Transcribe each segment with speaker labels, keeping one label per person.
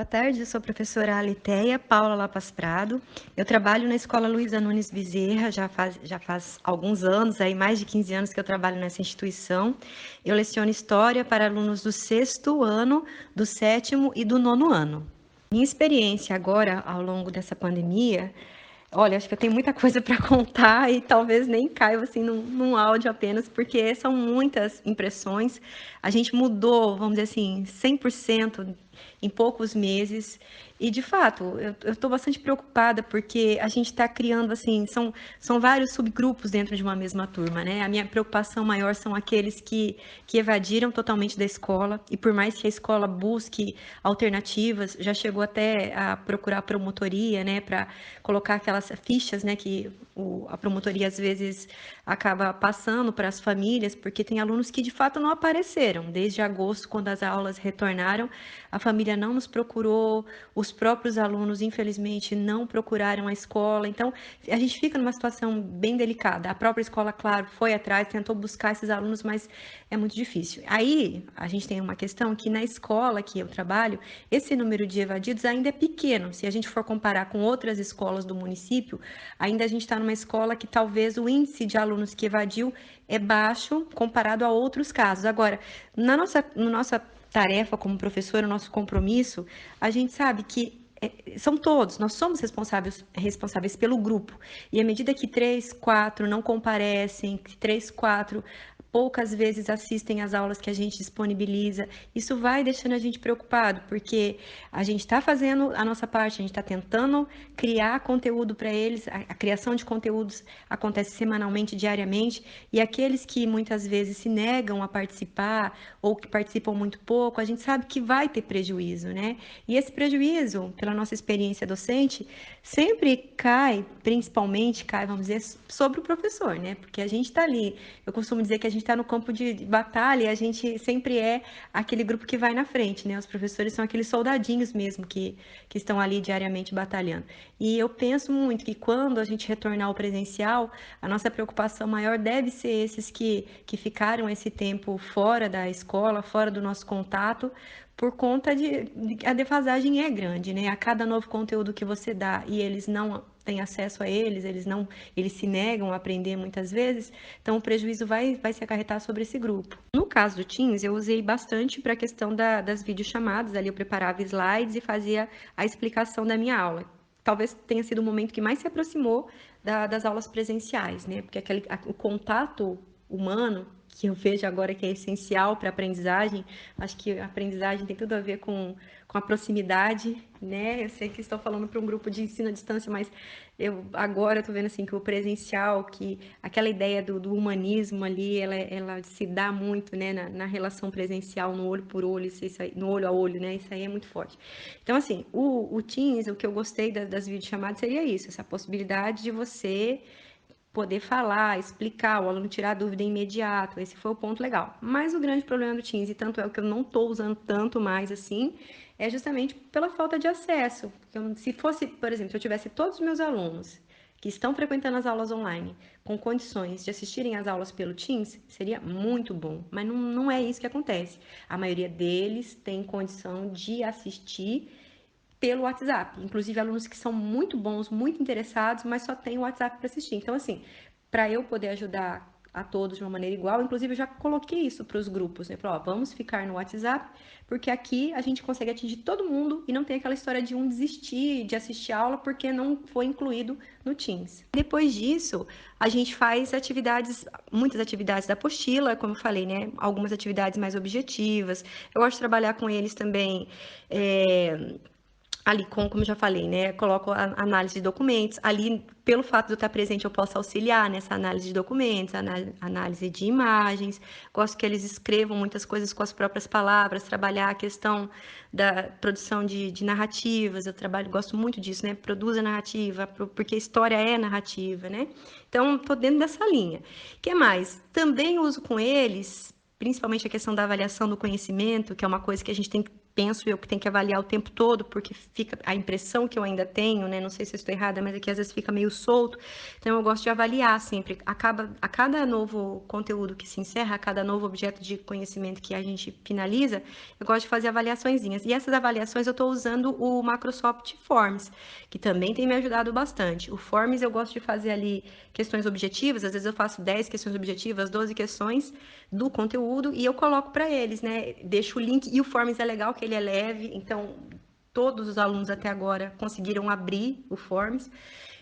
Speaker 1: Boa tarde, eu sou a professora Alitéia Paula Lapas Prado. Eu trabalho na Escola Luiza Nunes Bezerra, já faz alguns anos, aí mais de 15 anos que eu trabalho nessa instituição. Eu leciono História para alunos do 6º ano, do 7º e do 9º ano. Minha experiência agora, ao longo dessa pandemia, olha, acho que eu tenho muita coisa para contar e talvez nem caiba assim num áudio apenas, porque são muitas impressões. A gente mudou, vamos dizer assim, 100% em poucos meses. E, de fato, eu estou bastante preocupada porque a gente está criando, assim, são vários subgrupos dentro de uma mesma turma, né? A minha preocupação maior são aqueles que evadiram totalmente da escola e, por mais que a escola busque alternativas, já chegou até a procurar promotoria, né, para colocar aquelas fichas, né, que a promotoria às vezes acaba passando para as famílias, porque tem alunos que de fato não apareceram. Desde agosto, quando as aulas retornaram, a família não nos procurou, os próprios alunos, infelizmente, não procuraram a escola. Então, a gente fica numa situação bem delicada. A própria escola, claro, foi atrás, tentou buscar esses alunos, mas é muito difícil. Aí, a gente tem uma questão que na escola que eu trabalho, esse número de evadidos ainda é pequeno. Se a gente for comparar com outras escolas do município, ainda a gente está numa escola que talvez o índice de alunos que evadiu é baixo comparado a outros casos. Agora, na nossa tarefa como professor, o nosso compromisso, a gente sabe que são todos, nós somos responsáveis pelo grupo. E à medida que 3, 4 não comparecem, que 3, 4 poucas vezes assistem às aulas que a gente disponibiliza, isso vai deixando a gente preocupado, porque a gente está fazendo a nossa parte, a gente está tentando criar conteúdo para eles, a criação de conteúdos acontece semanalmente, diariamente, e aqueles que muitas vezes se negam a participar ou que participam muito pouco, a gente sabe que vai ter prejuízo, né? E esse prejuízo, pela nossa experiência docente, sempre cai, principalmente cai, vamos dizer, sobre o professor, né? Porque a gente está ali, eu costumo dizer que a gente está no campo de batalha, a gente sempre é aquele grupo que vai na frente, né? Os professores são aqueles soldadinhos mesmo que estão ali diariamente batalhando. E eu penso muito que quando a gente retornar ao presencial, a nossa preocupação maior deve ser esses que ficaram esse tempo fora da escola, fora do nosso contato, por conta de a defasagem é grande, né? A cada novo conteúdo que você dá e eles não têm acesso a eles se negam a aprender muitas vezes, então o prejuízo vai se acarretar sobre esse grupo. No caso do Teams, eu usei bastante para a questão das videochamadas, ali eu preparava slides e fazia a explicação da minha aula. Talvez tenha sido o momento que mais se aproximou das aulas presenciais, né? Porque o contato humano, que eu vejo agora que é essencial para a aprendizagem, acho que a aprendizagem tem tudo a ver com a proximidade, né? Eu sei que estou falando para um grupo de ensino à distância, mas eu agora estou vendo assim que o presencial, que aquela ideia do humanismo ali, ela se dá muito, né, na relação presencial, no olho por olho, isso aí, no olho a olho, né? Isso aí é muito forte. Então, assim, o Teams, o que eu gostei das videochamadas seria isso, essa possibilidade de você poder falar, explicar, o aluno tirar dúvida imediato. Esse foi o ponto legal. Mas o grande problema do Teams, e tanto é o que eu não estou usando tanto mais assim, é justamente pela falta de acesso. Se fosse, por exemplo, se eu tivesse todos os meus alunos que estão frequentando as aulas online com condições de assistirem às aulas pelo Teams, seria muito bom. Mas não é isso que acontece. A maioria deles tem condição de assistir pelo WhatsApp. Inclusive, alunos que são muito bons, muito interessados, mas só tem o WhatsApp para assistir. Então, assim, para eu poder ajudar a todos de uma maneira igual, inclusive eu já coloquei isso para os grupos, né? Falei, ó, vamos ficar no WhatsApp, porque aqui a gente consegue atingir todo mundo e não tem aquela história de um desistir de assistir a aula porque não foi incluído no Teams. Depois disso, a gente faz muitas atividades da apostila, como eu falei, né? Algumas atividades mais objetivas. Eu gosto de trabalhar com eles também. Ali, como eu já falei, né? Coloco a análise de documentos. Ali, pelo fato de eu estar presente, eu posso auxiliar nessa análise de documentos, análise de imagens. Gosto que eles escrevam muitas coisas com as próprias palavras, trabalhar a questão da produção de narrativas. Eu gosto muito disso, né? Produza narrativa, porque história é narrativa, né? Então, estou dentro dessa linha. O que mais? Também uso com eles, principalmente a questão da avaliação do conhecimento, que é uma coisa que a gente tem que penso eu que tem que avaliar o tempo todo, porque fica a impressão que eu ainda tenho, né? Não sei se eu estou errada, mas é que às vezes fica meio solto. Então eu gosto de avaliar sempre. A cada novo conteúdo que se encerra, a cada novo objeto de conhecimento que a gente finaliza, eu gosto de fazer avaliaçõezinhas. E essas avaliações eu estou usando o Microsoft Forms, que também tem me ajudado bastante. O Forms eu gosto de fazer ali questões objetivas, às vezes eu faço 10 questões objetivas, 12 questões do conteúdo e eu coloco para eles, né? Deixo o link e o Forms é legal que ele é leve, então todos os alunos até agora conseguiram abrir o Forms.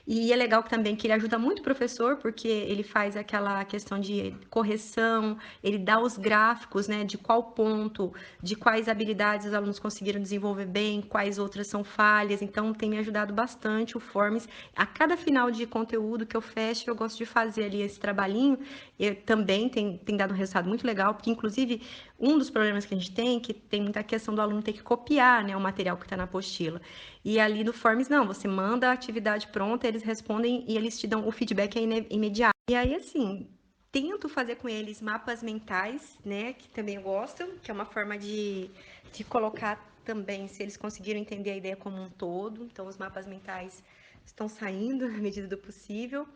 Speaker 1: E é legal também que ele ajuda muito o professor, porque ele faz aquela questão de correção, ele dá os gráficos, né, de qual ponto, de quais habilidades os alunos conseguiram desenvolver bem, quais outras são falhas. Então, tem me ajudado bastante o Forms. A cada final de conteúdo que eu fecho, eu gosto de fazer ali esse trabalhinho. E também tem dado um resultado muito legal, porque, inclusive, um dos problemas que a gente tem, que tem muita questão do aluno ter que copiar, né, o material que está na apostila. E ali no Forms, não, você manda a atividade pronta, eles respondem e eles te dão, o feedback é imediato. E aí, assim, tento fazer com eles mapas mentais, né, que também eu gosto, que é uma forma de colocar também, se eles conseguiram entender a ideia como um todo. Então, os mapas mentais estão saindo na medida do possível.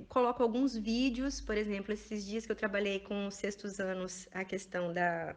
Speaker 1: Coloco alguns vídeos, por exemplo, esses dias que eu trabalhei com os sextos anos, a questão da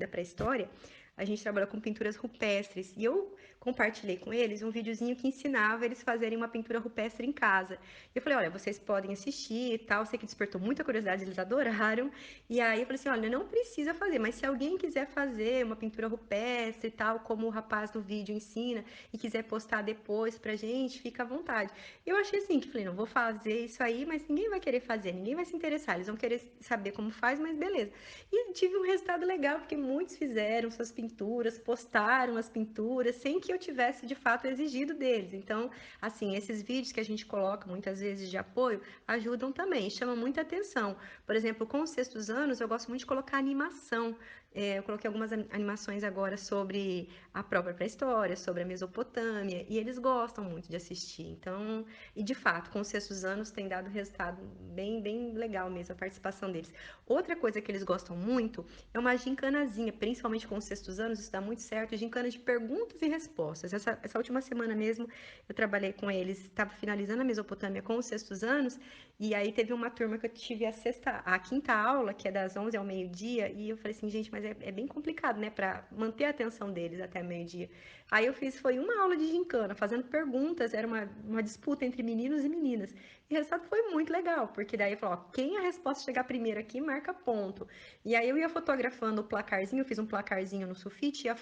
Speaker 1: pré-história, a gente trabalha com pinturas rupestres, e eu compartilhei com eles um videozinho que ensinava eles fazerem uma pintura rupestre em casa. Eu falei, olha, vocês podem assistir e tal, sei que despertou muita curiosidade, eles adoraram, e aí eu falei assim, olha, não precisa fazer, mas se alguém quiser fazer uma pintura rupestre e tal, como o rapaz do vídeo ensina, e quiser postar depois pra gente, fica à vontade. Eu achei assim, que falei, não, vou fazer isso aí, mas ninguém vai querer fazer, ninguém vai se interessar, eles vão querer saber como faz, mas beleza. E tive um resultado legal, porque muitos fizeram suas pinturas, postaram as pinturas, sem que eu tivesse, de fato, exigido deles. Então, assim, esses vídeos que a gente coloca, muitas vezes, de apoio, ajudam também, chamam muita atenção. Por exemplo, com os sextos anos, eu gosto muito de colocar animação. Eu coloquei algumas animações agora sobre a própria pré-história, sobre a Mesopotâmia, e eles gostam muito de assistir. Então, e de fato, com os sextos anos tem dado resultado bem, bem legal mesmo a participação deles. Outra coisa que eles gostam muito é uma gincanazinha, principalmente com os sextos anos, isso dá muito certo, gincana de perguntas e respostas. Essa última semana mesmo eu trabalhei com eles, estava finalizando a Mesopotâmia com os sextos anos, e aí teve uma turma que eu tive a quinta aula, que é das 11 ao meio-dia, e eu falei assim, gente, mas é bem complicado, né, para manter a atenção deles até meio-dia. Aí eu foi uma aula de gincana, fazendo perguntas, era uma disputa entre meninos e meninas. E o resultado foi muito legal, porque daí falou, ó, quem a resposta chegar primeiro aqui, marca ponto. E aí eu ia fotografando o placarzinho, eu fiz um placarzinho no sulfite, ia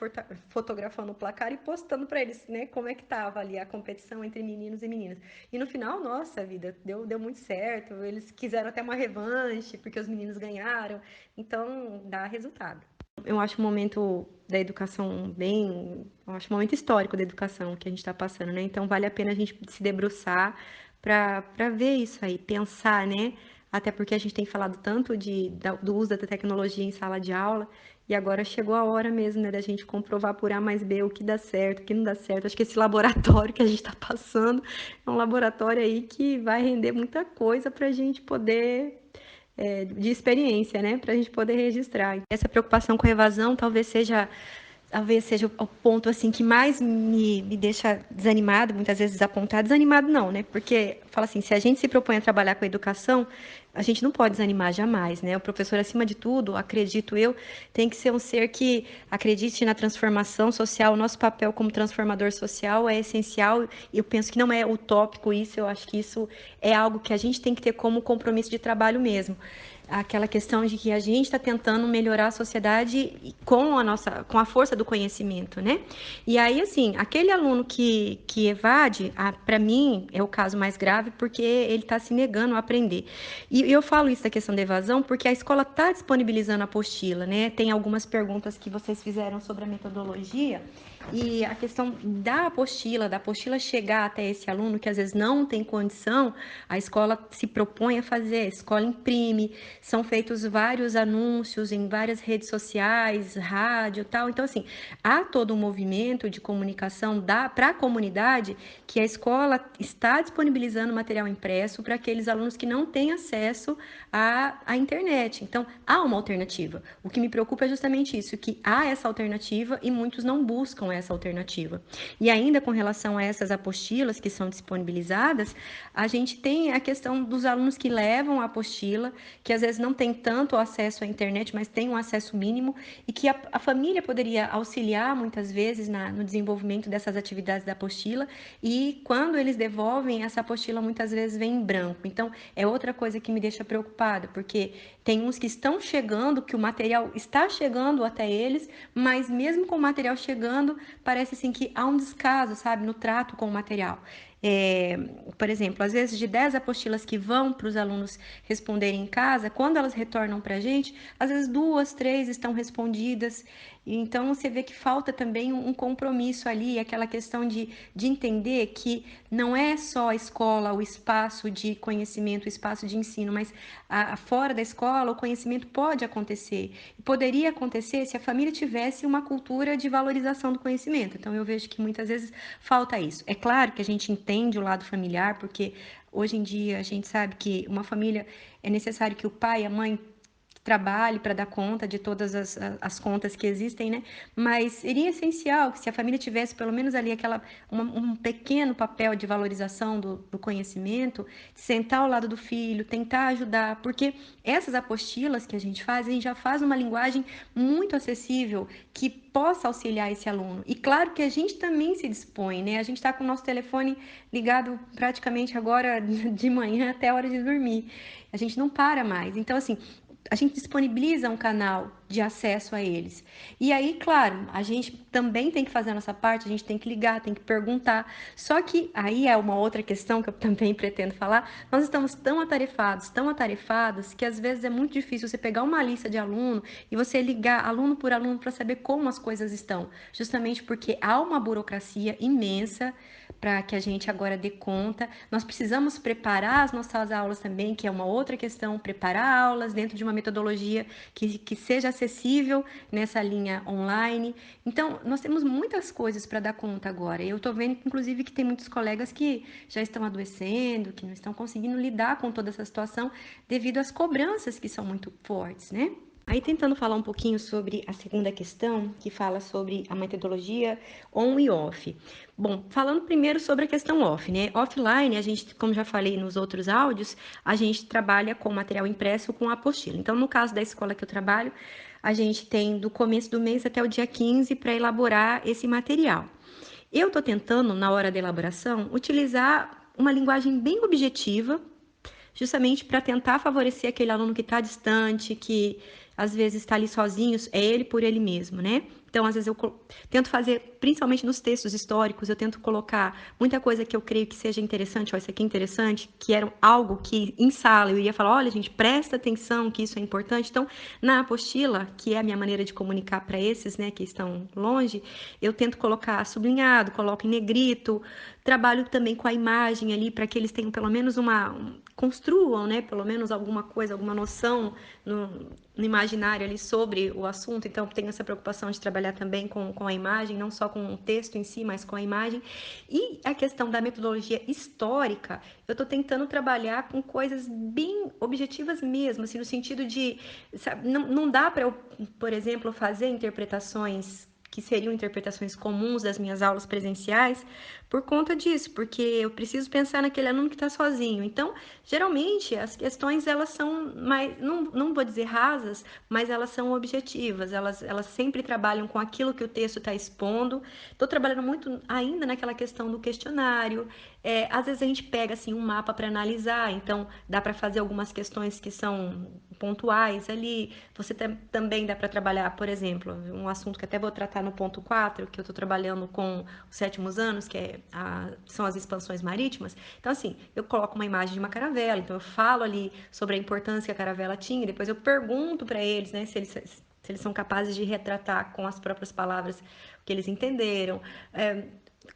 Speaker 1: fotografando o placar e postando para eles, né, como é que tava ali a competição entre meninos e meninas. E no final, nossa vida, deu muito certo, eles quiseram até uma revanche, porque os meninos ganharam, então dá resultado. Eu acho o momento da educação eu acho um momento histórico da educação que a gente está passando, né? Então vale a pena a gente se debruçar para ver isso aí, pensar, né? Até porque a gente tem falado tanto do uso da tecnologia em sala de aula, e agora chegou a hora mesmo, né, da gente comprovar por A mais B o que dá certo, o que não dá certo. Acho que esse laboratório que a gente está passando é um laboratório aí que vai render muita coisa para a gente poder de experiência, né, para a gente poder registrar. Essa preocupação com a evasão talvez seja o ponto assim que mais me deixa desanimado, muitas vezes desapontado. Desanimado não, né? Porque fala assim, se a gente se propõe a trabalhar com a educação, a gente não pode desanimar jamais, né? O professor, acima de tudo, acredito eu, tem que ser um ser que acredite na transformação social. O nosso papel como transformador social é essencial. Eu penso que não é utópico isso, eu acho que isso é algo que a gente tem que ter como compromisso de trabalho mesmo. Aquela questão de que a gente está tentando melhorar a sociedade com a força do conhecimento, né? E aí, assim, aquele aluno que evade, para mim, é o caso mais grave, porque ele está se negando a aprender. E eu falo isso da questão da evasão, porque a escola está disponibilizando a apostila, né? Tem algumas perguntas que vocês fizeram sobre a metodologia, E a questão da apostila chegar até esse aluno que às vezes não tem condição, a escola se propõe a fazer, a escola imprime, são feitos vários anúncios em várias redes sociais, rádio, tal. Então, assim, há todo um movimento de comunicação para a comunidade que a escola está disponibilizando material impresso para aqueles alunos que não têm acesso à internet. Então, há uma alternativa. O que me preocupa é justamente isso, que há essa alternativa e muitos não buscam essa alternativa. E ainda com relação a essas apostilas que são disponibilizadas, a gente tem a questão dos alunos que levam a apostila, que às vezes não tem tanto acesso à internet, mas tem um acesso mínimo, e que a família poderia auxiliar muitas vezes no desenvolvimento dessas atividades da apostila, e quando eles devolvem, essa apostila muitas vezes vem em branco. Então, é outra coisa que me deixa preocupada, porque tem uns que estão chegando, que o material está chegando até eles, mas mesmo com o material chegando, parece assim que há um descaso, sabe, no trato com o material. Por exemplo, às vezes de 10 apostilas que vão para os alunos responderem em casa, quando elas retornam para a gente, às vezes 2, 3 estão respondidas. Então você vê que falta também um compromisso ali, aquela questão de entender que não é só a escola, o espaço de conhecimento, o espaço de ensino, mas fora da escola o conhecimento pode acontecer. E poderia acontecer se a família tivesse uma cultura de valorização do conhecimento. Então eu vejo que muitas vezes falta isso. É claro que a gente entende o lado familiar, porque hoje em dia a gente sabe que uma família é necessário que o pai e a mãe trabalhe para dar conta de todas as contas que existem, né? Mas seria essencial que se a família tivesse pelo menos ali um pequeno papel de valorização do conhecimento, sentar ao lado do filho, tentar ajudar, porque essas apostilas que a gente já faz uma linguagem muito acessível que possa auxiliar esse aluno. E claro que a gente também se dispõe, né? A gente está com o nosso telefone ligado praticamente agora de manhã até a hora de dormir. A gente não para mais. Então, assim, a gente disponibiliza um canal de acesso a eles. E aí, claro, a gente também tem que fazer a nossa parte, a gente tem que ligar, tem que perguntar. Só que aí é uma outra questão que eu também pretendo falar. Nós estamos tão atarefados, que às vezes é muito difícil você pegar uma lista de aluno e você ligar aluno por aluno para saber como as coisas estão. Justamente porque há uma burocracia imensa para que a gente agora dê conta. Nós precisamos preparar as nossas aulas também, que é uma outra questão, preparar aulas dentro de uma metodologia que seja acessível nessa linha online. Então, nós temos muitas coisas para dar conta agora. Eu estou vendo, inclusive, que tem muitos colegas que já estão adoecendo, que não estão conseguindo lidar com toda essa situação devido às cobranças que são muito fortes, né? Aí, tentando falar um pouquinho sobre a segunda questão, que fala sobre a metodologia on e off. Bom, falando primeiro sobre a questão off, né? Offline, a gente, como já falei nos outros áudios, a gente trabalha com material impresso com apostila. Então, no caso da escola que eu trabalho, a gente tem do começo do mês até o dia 15 para elaborar esse material. Eu estou tentando, na hora da elaboração, utilizar uma linguagem bem objetiva, justamente para tentar favorecer aquele aluno que está distante, que às vezes está ali sozinho, é ele por ele mesmo, né? Então, às vezes eu tento fazer, principalmente nos textos históricos, eu tento colocar muita coisa que eu creio que seja interessante, ó, isso aqui é interessante, que era algo que em sala eu iria falar, olha, gente, presta atenção que isso é importante. Então, na apostila, que é a minha maneira de comunicar para esses, né, que estão longe, eu tento colocar sublinhado, coloco em negrito, trabalho também com a imagem ali para que eles tenham pelo menos construam, né, pelo menos alguma coisa, alguma noção no imaginário ali sobre o assunto. Então, tenho essa preocupação de trabalhar também com a imagem, não só com o texto em si, mas com a imagem. E a questão da metodologia histórica, eu estou tentando trabalhar com coisas bem objetivas mesmo, assim, no sentido de, sabe, não dá para eu, por exemplo, fazer interpretações que seriam interpretações comuns das minhas aulas presenciais, por conta disso, porque eu preciso pensar naquele aluno que está sozinho. Então, geralmente, as questões, elas são mais, não vou dizer rasas, mas elas são objetivas, elas sempre trabalham com aquilo que o texto está expondo. Estou trabalhando muito ainda naquela questão do questionário. Às vezes a gente pega assim um mapa para analisar, então dá para fazer algumas questões que são pontuais ali. Você também dá para trabalhar, por exemplo, um assunto que até vou tratar no ponto 4, que eu estou trabalhando com os sétimos anos, que são as expansões marítimas. Então, assim, eu coloco uma imagem de uma caravela, então eu falo ali sobre a importância que a caravela tinha, e depois eu pergunto para eles, né, se se eles são capazes de retratar com as próprias palavras o que eles entenderam.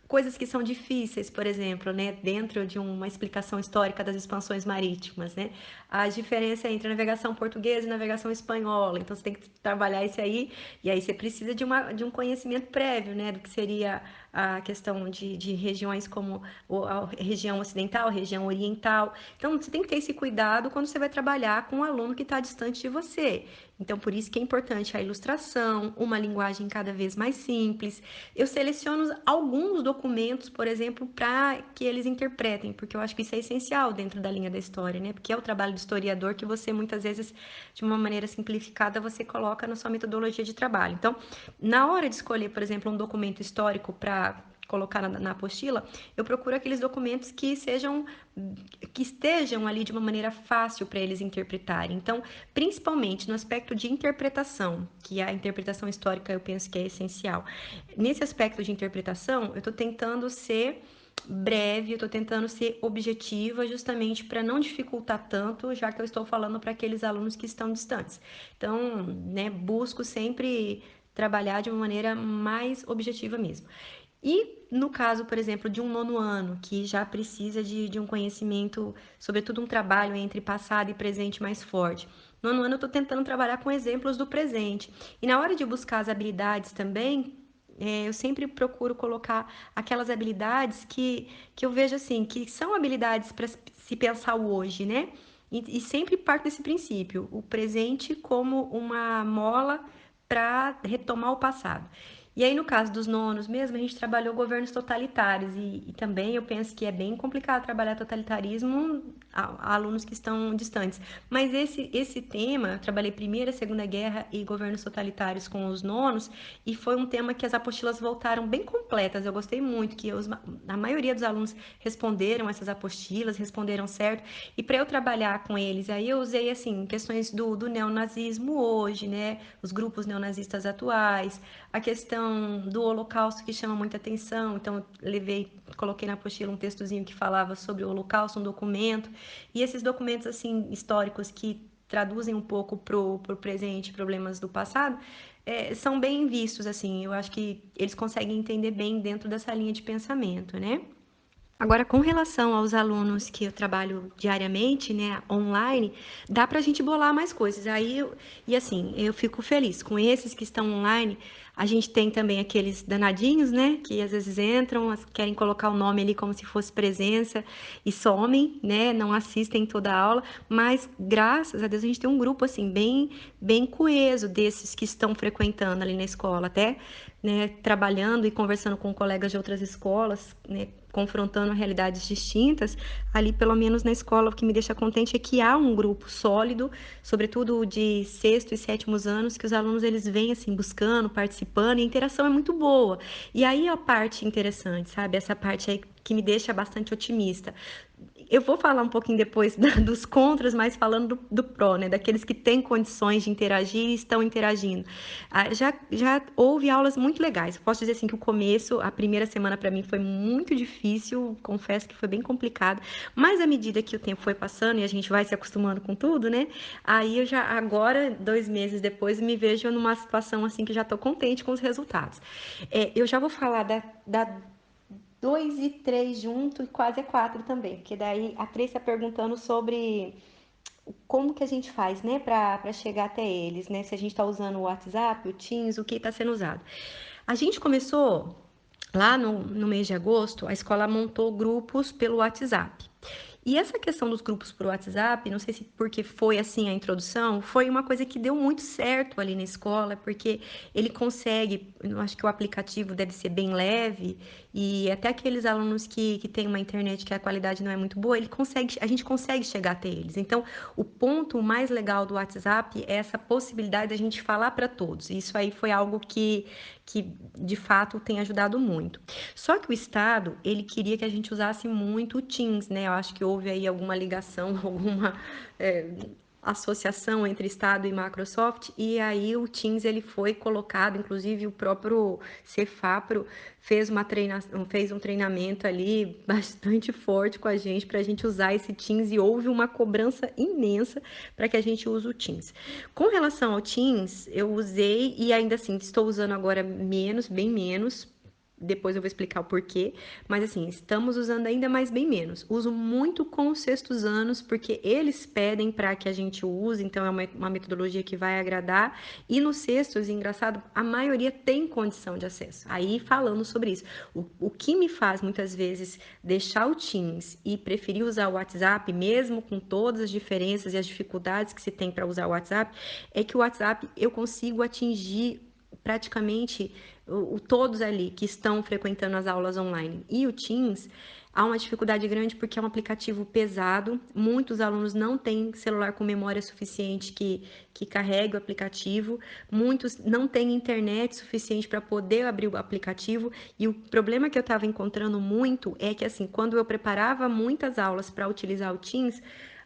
Speaker 1: Coisas que são difíceis, por exemplo, né, dentro de uma explicação histórica das expansões marítimas, né, a diferença entre navegação portuguesa e navegação espanhola, então você tem que trabalhar isso aí, e aí você precisa de um conhecimento prévio, né, do que seria a questão de regiões como a região ocidental, a região oriental, então você tem que ter esse cuidado quando você vai trabalhar com um aluno que está distante de você. Então, por isso que é importante a ilustração, uma linguagem cada vez mais simples. Eu seleciono alguns documentos, por exemplo, para que eles interpretem, porque eu acho que isso é essencial dentro da linha da história, né? Porque é o trabalho do historiador que você, muitas vezes, de uma maneira simplificada, você coloca na sua metodologia de trabalho. Então, na hora de escolher, por exemplo, um documento histórico para colocar na apostila, eu procuro aqueles documentos que estejam ali de uma maneira fácil para eles interpretarem. Então, principalmente no aspecto de interpretação, que a interpretação histórica eu penso que é essencial. Nesse aspecto de interpretação, eu estou tentando ser breve, eu estou tentando ser objetiva, justamente para não dificultar tanto, já que eu estou falando para aqueles alunos que estão distantes. Então, né, busco sempre trabalhar de uma maneira mais objetiva mesmo. E no caso, por exemplo, de um nono ano, que já precisa de um conhecimento, sobretudo um trabalho entre passado e presente mais forte. No nono ano, eu estou tentando trabalhar com exemplos do presente. E na hora de buscar as habilidades também, eu sempre procuro colocar aquelas habilidades que eu vejo assim, que são habilidades para se pensar o hoje, né? E sempre parto desse princípio, o presente como uma mola para retomar o passado. E aí, no caso dos nonos mesmo, a gente trabalhou governos totalitários e também eu penso que é bem complicado trabalhar totalitarismo a alunos que estão distantes. Mas esse tema, eu trabalhei Primeira, Segunda Guerra e governos totalitários com os nonos e foi um tema que as apostilas voltaram bem completas. Eu gostei muito, que a maioria dos alunos responderam essas apostilas, responderam certo. E para eu trabalhar com eles, aí eu usei, assim, questões do neonazismo hoje, né? Os grupos neonazistas atuais, a questão do Holocausto que chama muita atenção, então eu coloquei na apostila um textozinho que falava sobre o Holocausto, um documento, e esses documentos assim históricos que traduzem um pouco pro presente problemas do passado, são bem vistos, assim, eu acho que eles conseguem entender bem dentro dessa linha de pensamento, né? Agora, com relação aos alunos que eu trabalho diariamente, né, online, dá para a gente bolar mais coisas. E assim, eu fico feliz com esses que estão online. A gente tem também aqueles danadinhos, né, que às vezes entram, querem colocar o nome ali como se fosse presença e somem, né, não assistem toda a aula. Mas graças a Deus a gente tem um grupo assim bem coeso desses que estão frequentando ali na escola, até, né, trabalhando e conversando com colegas de outras escolas, né, confrontando realidades distintas, ali pelo menos na escola o que me deixa contente é que há um grupo sólido, sobretudo de sexto e sétimos anos, que os alunos eles vêm assim buscando, participando, e a interação é muito boa. E aí a parte interessante, sabe? Essa parte aí que me deixa bastante otimista. Eu vou falar um pouquinho depois dos contras, mas falando do pró, né? Daqueles que têm condições de interagir e estão interagindo. Já houve aulas muito legais. Posso dizer assim que o começo, a primeira semana para mim foi muito difícil, confesso que foi bem complicado, mas à medida que o tempo foi passando e a gente vai se acostumando com tudo, né? Aí eu já, agora, 2 meses depois, me vejo numa situação assim que já estou contente com os resultados. Eu já vou falar da 2 e 3 junto e quase é 4 também, porque daí a 3 está perguntando sobre como que a gente faz, né, para chegar até eles, né? Se a gente está usando o WhatsApp, o Teams, o que está sendo usado. A gente começou lá no mês de agosto, a escola montou grupos pelo WhatsApp. E essa questão dos grupos por WhatsApp, não sei se porque foi assim a introdução, foi uma coisa que deu muito certo ali na escola, porque ele consegue, eu acho que o aplicativo deve ser bem leve, e até aqueles alunos que têm uma internet que a qualidade não é muito boa, a gente consegue chegar até eles. Então, o ponto mais legal do WhatsApp é essa possibilidade da gente falar para todos. Isso aí foi algo que de fato tem ajudado muito. Só que o Estado, ele queria que a gente usasse muito o Teams, né? Eu acho que houve aí alguma ligação, alguma associação entre Estado e Microsoft, e aí o Teams ele foi colocado, inclusive o próprio Cefapro fez um treinamento ali bastante forte com a gente para a gente usar esse Teams, e houve uma cobrança imensa para que a gente use o Teams. Com relação ao Teams, eu usei e ainda assim estou usando agora menos, bem menos. Depois eu vou explicar o porquê, mas assim, estamos usando ainda mais bem menos. Uso muito com os sextos anos, porque eles pedem para que a gente use, então é uma metodologia que vai agradar. E nos sextos, engraçado, a maioria tem condição de acesso. Aí falando sobre isso, o que me faz muitas vezes deixar o Teams e preferir usar o WhatsApp, mesmo com todas as diferenças e as dificuldades que se tem para usar o WhatsApp, é que o WhatsApp eu consigo atingir praticamente todos ali que estão frequentando as aulas online. E o Teams há uma dificuldade grande porque é um aplicativo pesado, muitos alunos não têm celular com memória suficiente que carregue o aplicativo, muitos não têm internet suficiente para poder abrir o aplicativo, e o problema que eu estava encontrando muito é que assim, quando eu preparava muitas aulas para utilizar o Teams,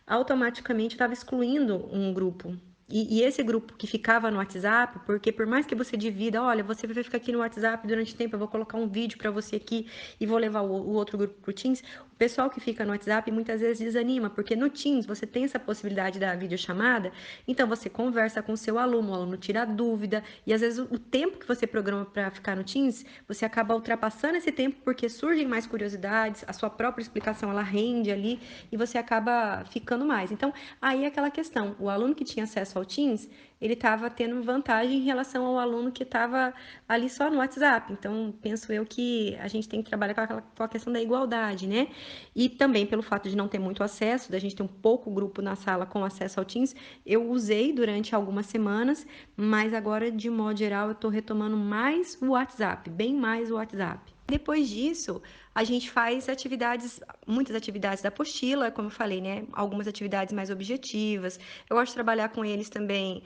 Speaker 1: automaticamente eu estava excluindo um grupo. E esse grupo que ficava no WhatsApp, porque por mais que você divida, olha, você vai ficar aqui no WhatsApp durante tempo, eu vou colocar um vídeo para você aqui e vou levar o outro grupo pro Teams, o pessoal que fica no WhatsApp muitas vezes desanima, porque no Teams você tem essa possibilidade da videochamada, então você conversa com o seu aluno, o aluno tira dúvida, e às vezes o tempo que você programa para ficar no Teams, você acaba ultrapassando esse tempo porque surgem mais curiosidades, a sua própria explicação ela rende ali e você acaba ficando mais. Então, aí é aquela questão, o aluno que tinha acesso ao Teams, ele estava tendo vantagem em relação ao aluno que estava ali só no WhatsApp. Então, penso eu que a gente tem que trabalhar com a questão da igualdade, né? E também pelo fato de não ter muito acesso, da gente ter um pouco grupo na sala com acesso ao Teams, eu usei durante algumas semanas, mas agora, de modo geral, eu estou retomando mais o WhatsApp, bem mais o WhatsApp. Depois disso, a gente faz atividades, muitas atividades da apostila, como eu falei, né? Algumas atividades mais objetivas. Eu gosto de trabalhar com eles também.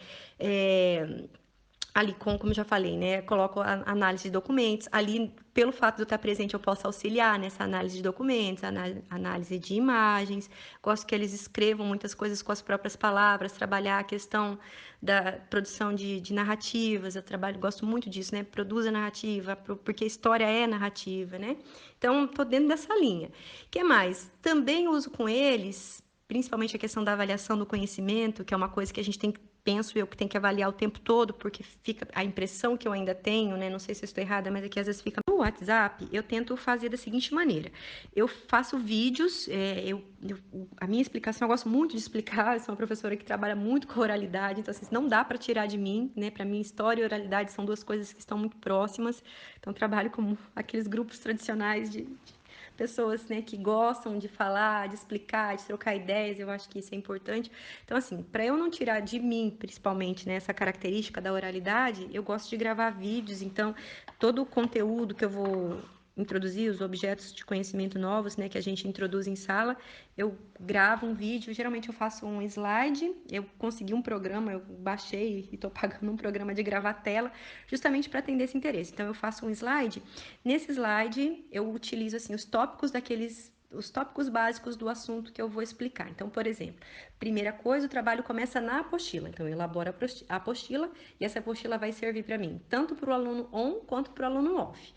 Speaker 1: Ali, como eu já falei, né? Coloco a análise de documentos. Ali, pelo fato de eu estar presente, eu posso auxiliar nessa análise de documentos, análise de imagens. Gosto que eles escrevam muitas coisas com as próprias palavras, trabalhar a questão da produção de narrativas. Eu gosto muito disso, né? Produza narrativa, porque a história é narrativa, né? Então, estou dentro dessa linha. O que mais? Também uso com eles, principalmente a questão da avaliação do conhecimento, que é uma coisa que a gente tem que, penso eu, que tem que avaliar o tempo todo, porque fica a impressão que eu ainda tenho, né? Não sei se eu estou errada, mas é que às vezes fica. No WhatsApp, eu tento fazer da seguinte maneira: eu faço vídeos, a minha explicação, eu gosto muito de explicar, eu sou uma professora que trabalha muito com oralidade, então assim, não dá para tirar de mim, né? Para mim, história e oralidade são duas coisas que estão muito próximas, então trabalho como aqueles grupos tradicionais de pessoas, né, que gostam de falar, de explicar, de trocar ideias, eu acho que isso é importante. Então, assim, para eu não tirar de mim, principalmente, né, essa característica da oralidade, eu gosto de gravar vídeos, então, todo o conteúdo que eu vou introduzir, os objetos de conhecimento novos, né, que a gente introduz em sala, eu gravo um vídeo, geralmente eu faço um slide, eu consegui um programa, eu baixei e estou pagando um programa de gravar tela, justamente para atender esse interesse. Então, eu faço um slide, nesse slide eu utilizo, assim, os tópicos básicos do assunto que eu vou explicar. Então, por exemplo, primeira coisa, o trabalho começa na apostila. Então, eu elaboro a apostila e essa apostila vai servir para mim, tanto para o aluno on quanto para o aluno off.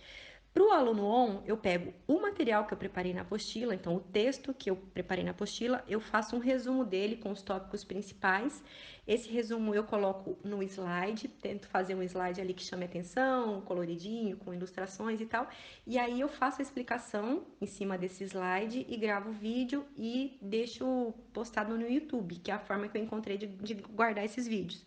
Speaker 1: Para o aluno on, eu pego o material que eu preparei na apostila, então o texto que eu preparei na apostila, eu faço um resumo dele com os tópicos principais. Esse resumo eu coloco no slide, tento fazer um slide ali que chame atenção, coloridinho, com ilustrações e tal. E aí eu faço a explicação em cima desse slide e gravo o vídeo e deixo postado no YouTube, que é a forma que eu encontrei de guardar esses vídeos.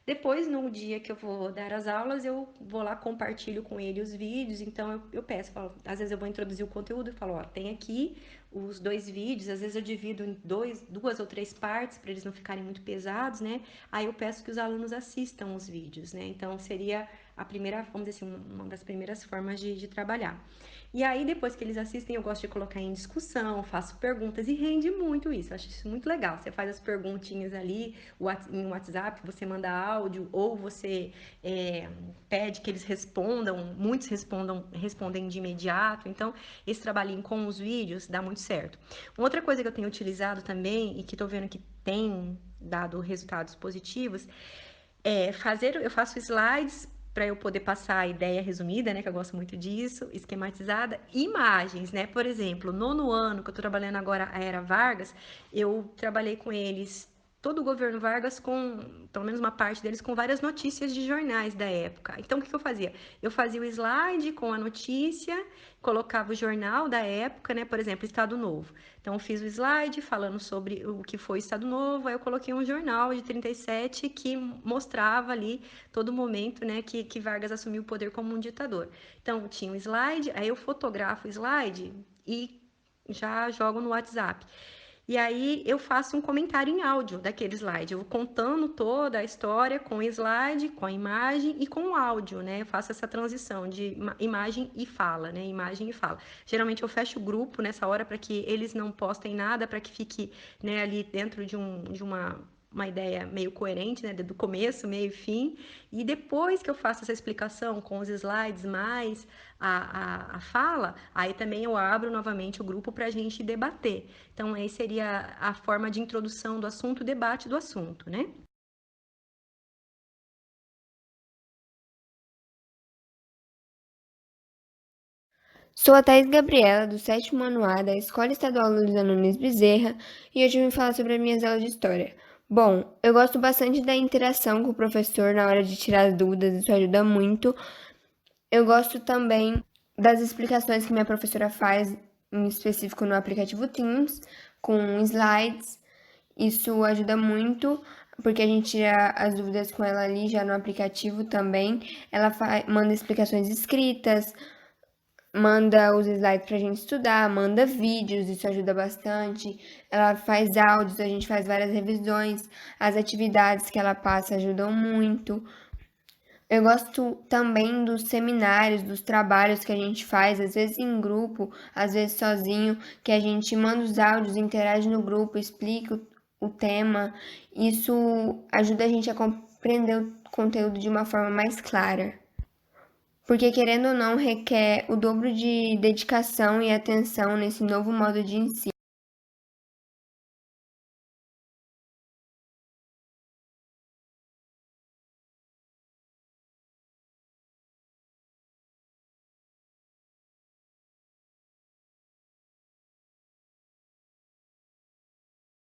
Speaker 1: Depois, no dia que eu vou dar as aulas, eu vou lá, compartilho com ele os vídeos, então eu peço, falo, às vezes eu vou introduzir o conteúdo e falo, ó, tem aqui os 2 vídeos, às vezes eu divido em duas ou 3 partes, para eles não ficarem muito pesados, né? Aí eu peço que os alunos assistam os vídeos, né? Então, seria a primeira, vamos dizer assim, uma das primeiras formas de trabalhar. E aí, depois que eles assistem, eu gosto de colocar em discussão, faço perguntas e rende muito isso. Eu acho isso muito legal. Você faz as perguntinhas ali em WhatsApp, você manda áudio ou você pede que eles respondam. Muitos respondem de imediato. Então, esse trabalhinho com os vídeos dá muito certo. Uma outra coisa que eu tenho utilizado também e que estou vendo que tem dado resultados positivos, eu faço slides para eu poder passar a ideia resumida, né, que eu gosto muito disso, esquematizada, imagens, né, por exemplo, nono ano, que eu estou trabalhando agora a Era Vargas, eu trabalhei com eles, todo o governo Vargas com, pelo menos uma parte deles, com várias notícias de jornais da época. Então, o que eu fazia? Eu fazia o slide com a notícia, colocava o jornal da época, né, por exemplo, Estado Novo. Então, eu fiz o slide falando sobre o que foi Estado Novo, aí eu coloquei um jornal de 37 que mostrava ali todo momento, né, que Vargas assumiu o poder como um ditador. Então, tinha um slide, aí eu fotografo o slide e já jogo no WhatsApp. E aí eu faço um comentário em áudio daquele slide, eu vou contando toda a história com o slide, com a imagem e com o áudio, né? Eu faço essa transição de imagem e fala, né? Imagem e fala. Geralmente eu fecho o grupo nessa hora para que eles não postem nada, para que fique, né, ali dentro de uma ideia meio coerente, né, do começo, meio e fim, e depois que eu faço essa explicação com os slides mais a fala, aí também eu abro novamente o grupo para a gente debater. Então, aí seria a forma de introdução do assunto, debate do assunto, né?
Speaker 2: Sou a Thaís Gabriela, do sétimo ano A da Escola Estadual Luiza Nunes Bezerra, e hoje eu vim falar sobre as minhas aulas de História. Bom, eu gosto bastante da interação com o professor na hora de tirar as dúvidas, isso ajuda muito. Eu gosto também das explicações que minha professora faz, em específico no aplicativo Teams, com slides. Isso ajuda muito, porque a gente tira as dúvidas com ela ali já no aplicativo também. Ela manda explicações escritas, manda os slides pra gente estudar, manda vídeos, isso ajuda bastante. Ela faz áudios, a gente faz várias revisões. As atividades que ela passa ajudam muito. Eu gosto também dos seminários, dos trabalhos que a gente faz, às vezes em grupo, às vezes sozinho, que a gente manda os áudios, interage no grupo, explica o tema. Isso ajuda a gente a compreender o conteúdo de uma forma mais clara. Porque, querendo ou não, requer o dobro de dedicação e atenção nesse novo modo de ensino.